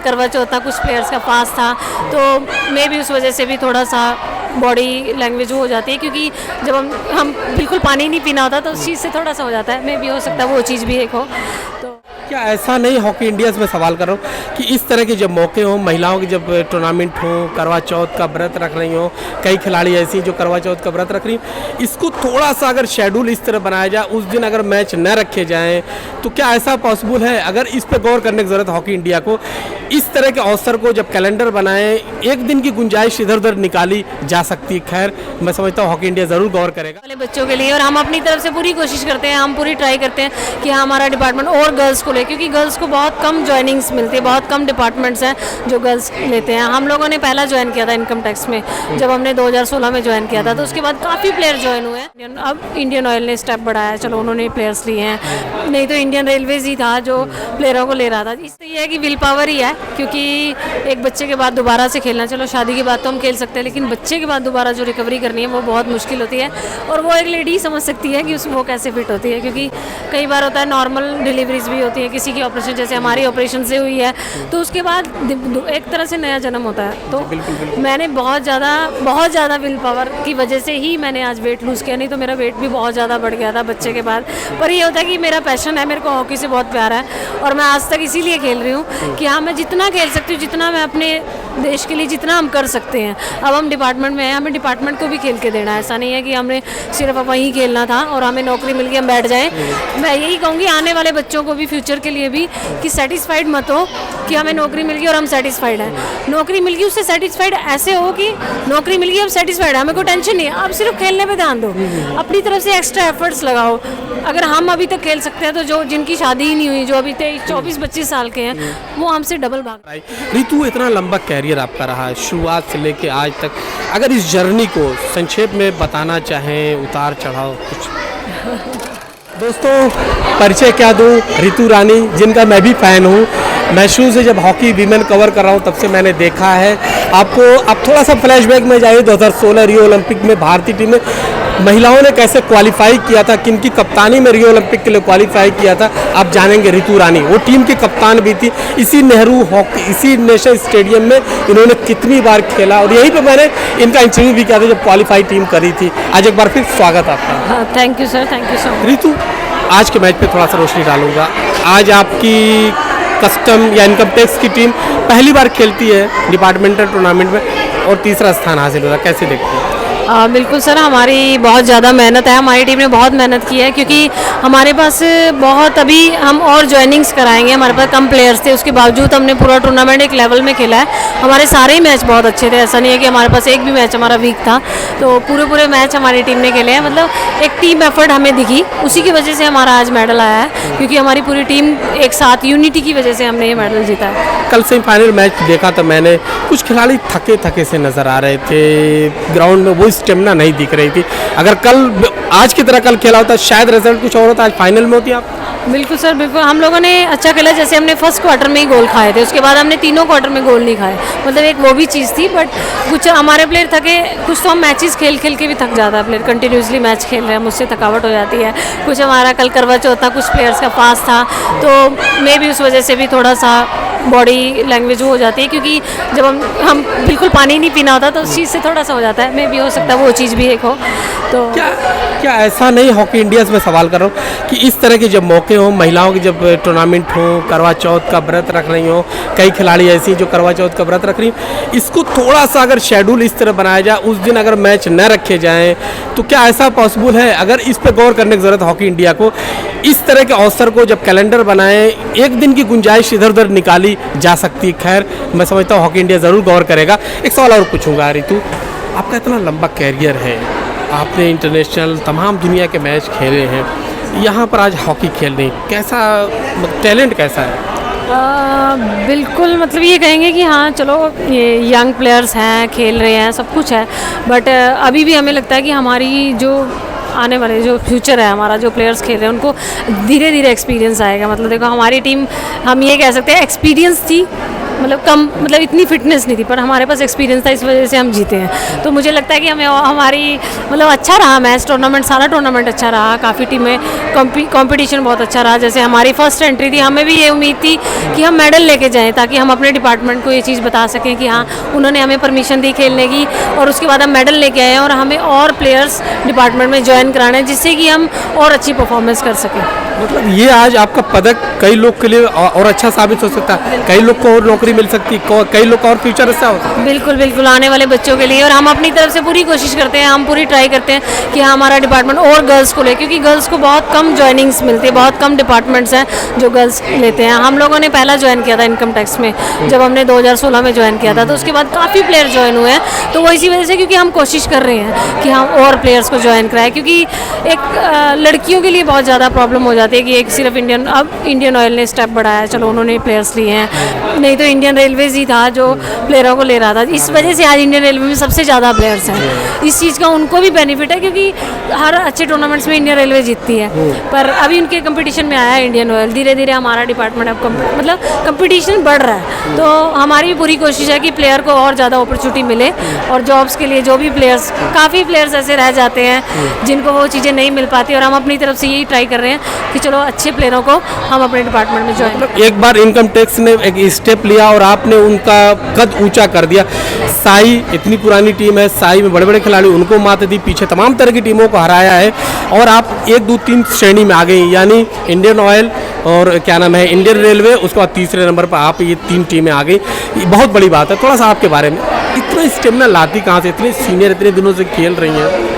करवा चौथ था, कुछ प्लेयर्स का फास्ट था, तो मे भी उस वजह से भी थोड़ा सा बॉडी लैंग्वेज हो जाती है, क्योंकि जब हम बिल्कुल पानी नहीं पीना होता तो उस चीज़ से थोड़ा सा हो जाता है, मे भी हो सकता है वो चीज़ भी एक हो। तो क्या ऐसा नहीं हॉकी इंडिया से मैं सवाल कर रहा हूँ कि इस तरह के जब मौके हों, महिलाओं के जब टूर्नामेंट हो, करवा चौथ का व्रत रख रही हो, कई खिलाड़ी ऐसी जो करवा चौथ का व्रत रख रही हैं, इसको थोड़ा सा अगर शेड्यूल इस तरह बनाया जाए, उस दिन अगर मैच न रखे जाएं, तो क्या ऐसा पॉसिबल है? अगर इस पर गौर करने की ज़रूरत हॉकी इंडिया को, इस तरह के अवसर को जब कैलेंडर बनाएं, एक दिन की गुंजाइश इधर उधर निकाली जा सकती है। खैर, मैं समझता हूँ हॉकी इंडिया ज़रूर गौर करेगा वाले बच्चों के लिए, और हम अपनी तरफ से पूरी कोशिश करते हैं, हम पूरी ट्राई करते हैं कि हमारा डिपार्टमेंट और गर्ल्स को ले, क्योंकि गर्ल्स को बहुत कम ज्वाइनिंग्स मिलती है, बहुत कम डिपार्टमेंट्स हैं जो गर्ल्स लेते हैं। हम लोगों ने पहला ज्वाइन किया था इनकम टैक्स में, जब हमने 2016 में ज्वाइन किया था, तो उसके बाद काफ़ी प्लेयर ज्वाइन हुए हैं। अब इंडियन ऑयल ने स्टेप बढ़ाया, चलो उन्होंने प्लेयर्स लिए हैं, नहीं तो इंडियन रेलवेज ही था जो प्लेयरों को ले रहा था। इससे ये है कि विल पावर ही है, क्योंकि एक बच्चे के बाद दोबारा से खेलना, चलो शादी के बाद तो हम खेल सकते हैं, लेकिन बच्चे के बाद दोबारा जो रिकवरी करनी है वो बहुत मुश्किल होती है, और वो एक लेडी समझ सकती है कि वो कैसे फिट होती है, क्योंकि कई बार होता है नॉर्मल डिलीवरीज भी होती है, किसी की ऑपरेशन, जैसे हमारी ऑपरेशन से हुई है, तो उसके बाद एक तरह से नया जन्म होता है। तो मैंने बहुत ज़्यादा विल पावर की वजह से ही मैंने आज वेट लूज़ किया, नहीं तो मेरा वेट भी बहुत ज़्यादा बढ़ गया था बच्चे के बाद। पर ये होता है कि मेरा पैशन है, मेरे को हॉकी से बहुत प्यार है, और मैं आज तक इसीलिए खेल रही हूँ कि हाँ, मैं जितना खेल सकती हूँ, जितना मैं अपने देश के लिए जितना हम कर सकते हैं। अब हम डिपार्टमेंट में हैं, हमें डिपार्टमेंट को भी खेल के देना है, ऐसा नहीं है कि हमने सिर्फ वहीं खेलना था और हमें नौकरी मिल गई हम बैठ जाएं। मैं यही कहूँगी आने वाले बच्चों को भी, फ्यूचर के लिए भी, कि सेटिस्फाइड मत हो कि हमें नौकरी मिल गई और हम सेटिस्फाइड हैं। नौकरी मिल गई उससे सेटिस्फाइड ऐसे हो कि नौकरी मिल गई, अब सेटिस्फाइड है, हमें कोई टेंशन नहीं है, अब सिर्फ खेलने पे ध्यान दो, अपनी तरफ से एक्स्ट्रा एफर्ट्स लगाओ। अगर हम अभी तक खेल सकते हैं, तो जो जिनकी शादी ही नहीं हुई, जो अभी 23-24-25 साल के हैं, वो हमसे डबल भाग। रितु, इतना लंबा कैरियर आपका रहा है, शुरुआत से लेके आज तक, अगर इस जर्नी को संक्षेप में बताना चाहें, उतार चढ़ाव कुछ। दोस्तों, परिचय क्या दूं, रितु रानी, जिनका मैं भी फ़ैन हूं। मैं शुरू से जब हॉकी वीमेन कवर कर रहा हूं, तब से मैंने देखा है आपको। आप थोड़ा सा फ्लैशबैक में जाइए, 2016 रियो ओलंपिक में भारतीय टीम में महिलाओं ने कैसे क्वालिफाई किया था, किनकी कप्तानी में रियो ओलंपिक के लिए क्वालिफाई किया था, आप जानेंगे। रितु रानी वो टीम की कप्तान भी थी, इसी नेहरू हॉकी, इसी नेशनल स्टेडियम में इन्होंने कितनी बार खेला, और यहीं पे मैंने इनका इंटरव्यू भी किया था जब क्वालिफाई टीम करी थी। आज एक बार फिर स्वागत आपका। Thank you sir, thank you so much. Ritu, आज के मैच पे थोड़ा सा रोशनी डालूंगा। आज आपकी कस्टम या इनकम टैक्स की टीम पहली बार खेलती है डिपार्टमेंटल टूर्नामेंट में और तीसरा स्थान हासिल होता है, कैसे देखते हैं? बिल्कुल सर, हमारी बहुत ज़्यादा मेहनत है, हमारी टीम ने बहुत मेहनत की है, क्योंकि हमारे पास बहुत, अभी हम और ज्वाइनिंग्स कराएंगे, हमारे पास कम प्लेयर्स थे, उसके बावजूद हमने पूरा टूर्नामेंट एक लेवल में खेला है। हमारे सारे ही मैच बहुत अच्छे थे, ऐसा नहीं है कि हमारे पास एक भी मैच हमारा वीक था, तो पूरे मैच हमारी टीम ने खेले हैं। मतलब एक टीम एफर्ट हमें दिखी, उसी की वजह से हमारा आज मेडल आया है, क्योंकि हमारी पूरी टीम एक साथ, यूनिटी की वजह से हमने ये मेडल जीता है। कल सेमीफाइनल मैच देखा तो मैंने, कुछ खिलाड़ी थके से नज़र आ रहे थे, ग्राउंड में वो स्टेमिना नहीं दिख रही थी। अगर कल आज की तरह कल खेला होता, शायद रिजल्ट कुछ और होता, आज फाइनल में होती आप। बिल्कुल सर, बिल्कुल। हम लोगों ने अच्छा खेला, जैसे हमने फर्स्ट क्वार्टर में ही गोल खाए थे, उसके बाद हमने तीनों क्वार्टर में गोल नहीं खाए, मतलब एक वो भी चीज़ थी। बट कुछ हमारे प्लेयर थके, कुछ तो हम मैचेस खेल के भी थक जाता है प्लेयर, कंटिन्यूसली मैच खेल रहे हैं, मुझसे थकावट हो जाती है। कुछ हमारा कल करवा चौथ था, कुछ प्लेयर्स का फास्ट था, तो मे भी उस वजह से भी थोड़ा सा बॉडी लैंग्वेज हो जाती है, क्योंकि जब हम बिल्कुल पानी नहीं पीना होता, तो उस चीज़ से थोड़ा सा हो जाता है, मे भी हो सकता है वो चीज़ भी एक हो। तो क्या ऐसा नहीं हॉकी इंडिया से मैं सवाल कर रहा हूँ कि इस तरह के जब मौके हों, महिलाओं के जब टूर्नामेंट हो, करवा चौथ का व्रत रख रही हो, कई खिलाड़ी ऐसी जो करवा चौथ का व्रत रख रही हैं, इसको थोड़ा सा अगर शेड्यूल इस तरह बनाया जाए, उस दिन अगर मैच न रखे जाएं, तो क्या ऐसा पॉसिबल है? अगर इस पर गौर करने की ज़रूरत हॉकी इंडिया को, इस तरह के अवसर को जब कैलेंडर बनाएं, एक दिन की गुंजाइश इधर उधर निकाली जा सकती है। खैर, मैं समझता हूँ हॉकी इंडिया ज़रूर गौर करेगा। एक सवाल और पूछूंगा रितु, आपका इतना लंबा कैरियर है, आपने इंटरनेशनल तमाम दुनिया के मैच खेले हैं, यहाँ पर आज हॉकी खेल रही, कैसा टैलेंट कैसा है? बिल्कुल, मतलब ये कहेंगे कि हाँ चलो, ये यंग प्लेयर्स हैं, खेल रहे हैं, सब कुछ है, बट अभी भी हमें लगता है कि हमारी जो आने वाले जो फ्यूचर है, हमारा जो प्लेयर्स खेल रहे हैं, उनको धीरे धीरे एक्सपीरियंस आएगा। मतलब देखो, हमारी टीम, हम ये कह सकते हैं एक्सपीरियंस थी, मतलब कम, मतलब इतनी फिटनेस नहीं थी, पर हमारे पास एक्सपीरियंस था, इस वजह से हम जीते हैं। तो मुझे लगता है कि हमें हमारी मतलब अच्छा रहा मैच, टूर्नामेंट, सारा टूर्नामेंट अच्छा रहा, काफ़ी टीमें, कंपटीशन बहुत अच्छा रहा। जैसे हमारी फर्स्ट एंट्री थी, हमें भी ये उम्मीद थी कि हम मेडल लेके जाएं, ताकि हम अपने डिपार्टमेंट को ये चीज़ बता सकें कि हाँ, उन्होंने हमें परमिशन दी खेलने की, और उसके बाद हम मेडल लेके आए हैं और हमें और प्लेयर्स डिपार्टमेंट में ज्वाइन कराना है, जिससे कि हम और अच्छी परफॉर्मेंस कर सकें। मतलब ये आज आपका पदक कई लोग के लिए और अच्छा साबित हो सकता है, कई लोग को और नौकरी मिल सकती है, कई लोग का और फ्यूचर अच्छा हो सकता है। बिल्कुल बिल्कुल, आने वाले बच्चों के लिए, और हम अपनी तरफ से पूरी कोशिश करते हैं, हम पूरी ट्राई करते हैं कि हमारा डिपार्टमेंट और गर्ल्स को ले, क्योंकि गर्ल्स को बहुत कम ज्वाइनिंग्स मिलती है, बहुत कम डिपार्टमेंट्स हैं जो गर्ल्स लेते हैं। हम लोगों ने पहला ज्वाइन किया था इनकम टैक्स में, जब हमने 2016 में ज्वाइन किया था, तो उसके बाद काफ़ी प्लेयर ज्वाइन हुए हैं। तो वो इसी वजह से, क्योंकि हम कोशिश कर रहे हैं कि हम और प्लेयर्स को ज्वाइन कराएं, क्योंकि एक लड़कियों के लिए बहुत ज़्यादा प्रॉब्लम हो जाती है कि एक सिर्फ अब इंडियन ऑयल ने स्टेप बढ़ाया, चलो उन्होंने प्लेयर्स लिए हैं, नहीं तो इंडियन रेलवेज ही था जो प्लेयरों को ले रहा था। इस वजह से आज इंडियन रेलवे में सबसे ज़्यादा प्लेयर्स हैं। इस चीज़ का उनको भी बेनिफिट है, क्योंकि हर अच्छे टूर्नामेंट्स में इंडियन रेलवे जीतती है, पर अभी उनके कंपटीशन में आया है इंडियन ऑयल। धीरे धीरे हमारा डिपार्टमेंट अब मतलब कंपटीशन बढ़ रहा है, तो हमारी भी पूरी कोशिश है कि प्लेयर को और ज़्यादा अपॉर्चुनिटी मिले, और जॉब्स के लिए जो भी प्लेयर्स, काफ़ी प्लेयर्स ऐसे रह जाते हैं जिनको वो चीज़ें नहीं मिल पाती, और हम अपनी तरफ से यही ट्राई कर रहे हैं कि चलो अच्छे प्लेयरों को हम अपने डिपार्टमेंट में ज्वाइन। एक बार इनकम टैक्स ने एक स्टेप लिया और आपने उनका कद ऊंचा कर दिया। साई इतनी पुरानी टीम है, साई में बड़े बड़े खिलाड़ी, उनको मात दी, पीछे तमाम तरह की टीमों को हराया है, और आप 1, 2, 3 श्रेणी में आ गई, यानी इंडियन ऑयल और क्या नाम है इंडियन रेलवे, उसके बाद तीसरे नंबर पर आप, ये 3 टीमें आ गई। ये बहुत बड़ी बात है। थोड़ा सा आपके बारे में, इतना स्टेमिना लाती कहाँ से, इतने सीनियर इतने दिनों से खेल रही हैं?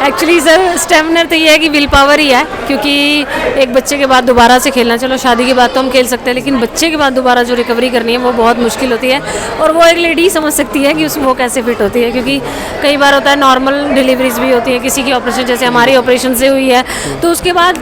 एक्चुअली सर, स्टेमिना तो ये है कि विल पावर ही है, क्योंकि एक बच्चे के बाद दोबारा से खेलना, चलो शादी के बाद तो हम खेल सकते हैं, लेकिन बच्चे के बाद दोबारा जो रिकवरी करनी है वो बहुत मुश्किल होती है, और वो एक लेडी ही समझ सकती है कि उसमें वो कैसे फिट होती है, क्योंकि कई बार होता है नॉर्मल डिलीवरीज भी होती है, किसी की ऑपरेशन, जैसे हमारी ऑपरेशन से हुई है, तो उसके बाद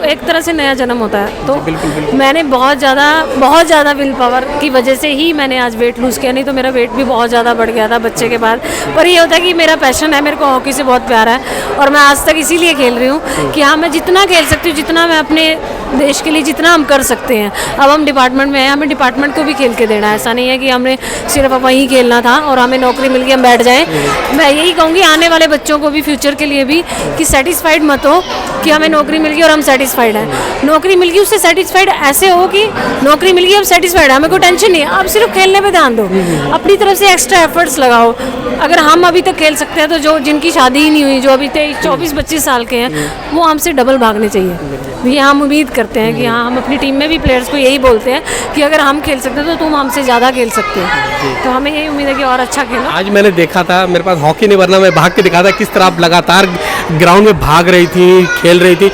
एक तरह से नया जन्म होता है। तो मैंने बहुत ज़्यादा विल पावर की वजह से ही मैंने आज वेट लूज़ किया, नहीं तो मेरा वेट भी बहुत ज़्यादा बढ़ गया था बच्चे के बाद। पर ये होता है कि मेरा पैशन है, मेरे को हॉकी से बहुत प्यार है, और मैं आज तक इसीलिए खेल रही हूँ कि हाँ, मैं जितना खेल सकती हूँ, जितना मैं अपने देश के लिए जितना हम कर सकते हैं। अब हम डिपार्टमेंट में हैं, हमें डिपार्टमेंट को भी खेल के देना है, ऐसा नहीं है कि हमने सिर्फ वहीं खेलना था और हमें नौकरी मिल गई हम बैठ जाएं। मैं यही कहूँगी आने वाले बच्चों को भी, फ्यूचर के लिए भी, कि सेटिस्फाइड मत हो कि हमें नौकरी मिल गई और हम सेटिस्फाइड हैं। नौकरी मिल गई, उससे सेटिस्फाइड ऐसे हो कि नौकरी मिल गई, अब सेटिस्फाइड है, हमें कोई टेंशन नहीं है, अब सिर्फ खेलने पे ध्यान दो, अपनी तरफ से एक्स्ट्रा एफर्ट्स लगाओ। अगर हम अभी तक खेल सकते हैं, तो जो जिनकी शादी ही नहीं हुई, जो अभी 23-24-25 साल के हैं, वो हमसे डबल भागने चाहिए। ये हम उम्मीद करते हैं कि हाँ, हम अपनी टीम में भी प्लेयर्स को यही बोलते हैं कि अगर हम खेल सकते हैं तो तुम हमसे ज़्यादा खेल सकते हो, तो हमें यही उम्मीद है कि और अच्छा खेलो। आज मैंने देखा था, मेरे पास हॉकी नहीं, वरना मैं भाग के दिखा था किस तरह आप लगातार ग्राउंड में भाग रही थी, खेल रही थी,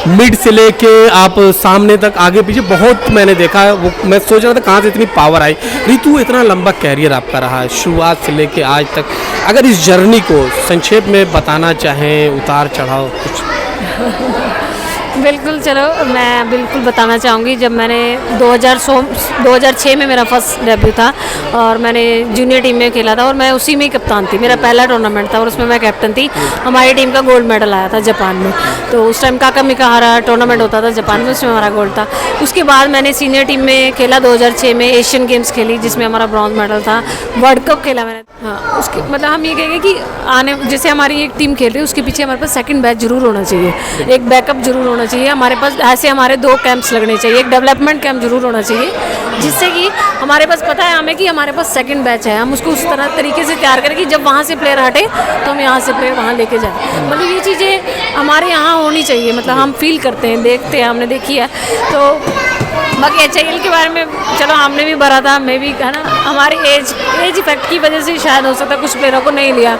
मिड से लेके आप सामने तक, आगे पीछे बहुत मैंने देखा है। वो मैं सोच रहा था कहाँ से इतनी पावर आई। रितु, इतना लंबा कैरियर आपका रहा है, शुरुआत से लेके आज तक, अगर इस जर्नी को संक्षेप में बताना चाहें, उतार चढ़ाव कुछ? बिल्कुल, चलो मैं बिल्कुल बताना चाहूँगी। जब मैंने 2006 में मेरा फर्स्ट डेब्यू था, और मैंने जूनियर टीम में खेला था, और मैं उसी में ही कप्तान थी। मेरा पहला टूर्नामेंट था और उसमें मैं कैप्टन थी। हमारी टीम का गोल्ड मेडल आया था जापान में, तो उस टाइम काकामिकाहारा टूर्नामेंट होता था जापान में, उसमें हमारा गोल्ड था। उसके बाद मैंने सीनियर टीम में खेला, 2006 में एशियन गेम्स खेली, जिसमें हमारा ब्रॉन्ज मेडल था। वर्ल्ड कप खेला मैंने। हाँ, उसके मतलब हम ये कहेंगे कि आने, जैसे हमारी एक टीम खेल रही है, उसके पीछे हमारे पास सेकंड बैच जरूर होना चाहिए, एक बैकअप जरूर होना चाहिए हमारे पास। ऐसे हमारे 2 कैंप्स लगने चाहिए, एक डेवलपमेंट कैंप जरूर होना चाहिए, जिससे कि हमारे पास पता है हमें कि हमारे पास सेकंड बैच है, हम उसको उस तरीके से तैयार करें कि जब वहाँ से प्लेयर हटे तो हम यहाँ से प्लेयर वहाँ लेके जाएं। मतलब ये चीज़ें हमारे यहाँ होनी चाहिए, मतलब हम फील करते हैं, देखते हैं, हमने देखी है। तो बाकी HIL के बारे में चलो हमने भी भरा था, मैं भी, है ना, हमारी एज इफेक्ट की वजह से शायद हो सकता है कुछ प्लेयरों को नहीं लिया,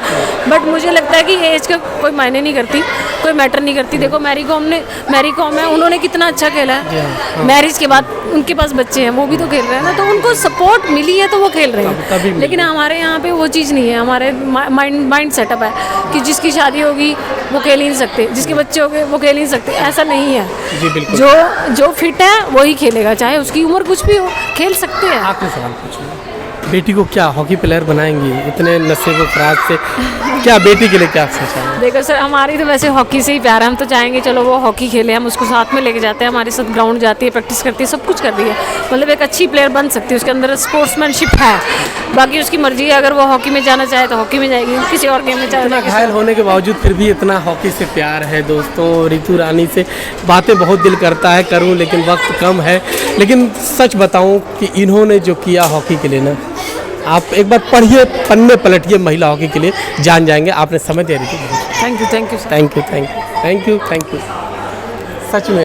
बट मुझे लगता है कि एज का कोई मायने नहीं करती, कोई मैटर नहीं करती। देखो मैरी कॉम है, उन्होंने कितना अच्छा खेला है, मैरिज के बाद उनके पास बच्चे हैं, वो भी तो खेल रहे हैं ना, तो उनको सपोर्ट मिली है तो वो खेल रहे हैं। लेकिन हमारे यहाँ पे वो चीज़ नहीं है, हमारे माइंड सेटअप है कि जिसकी शादी होगी वो खेल ही नहीं सकते, जिसके बच्चे हो गए वो खेल ही नहीं सकते, ऐसा नहीं है। जो फिट है वही खेलेगा, चाहे उसकी उम्र कुछ भी हो, खेल सकते हैं। आपने सवाल पूछा, बेटी को क्या हॉकी प्लेयर बनाएंगी? इतने नशे को फराज से क्या बेटी के लिए क्या सोचा है? देखो सर, हमारी तो वैसे हॉकी से ही प्यार है, हम तो चाहेंगे चलो वो हॉकी खेले, हम उसको साथ में लेके जाते हैं, हमारे साथ ग्राउंड जाती है, प्रैक्टिस करती है, सब कुछ कर रही है, मतलब एक अच्छी प्लेयर बन सकती है, उसके अंदर स्पोर्ट्समैनशिप है। बाकी उसकी मर्जी है, अगर वो हॉकी में जाना चाहे तो हॉकी में जाएगी, किसी और गेम में इतना जाना घायल होने के बावजूद फिर भी इतना हॉकी से प्यार है। दोस्तों रितु रानी से बातें बहुत दिल करता है करूं, लेकिन वक्त कम है। लेकिन सच बताऊं कि इन्होंने जो किया हॉकी के लिए ना, आप एक बार पढ़िए, पन्ने पलटिए महिला हॉकी के लिए, जान जाएंगे। आपने समय दिया Ritu. Thank you thank you, thank you, thank you, thank you, सच में।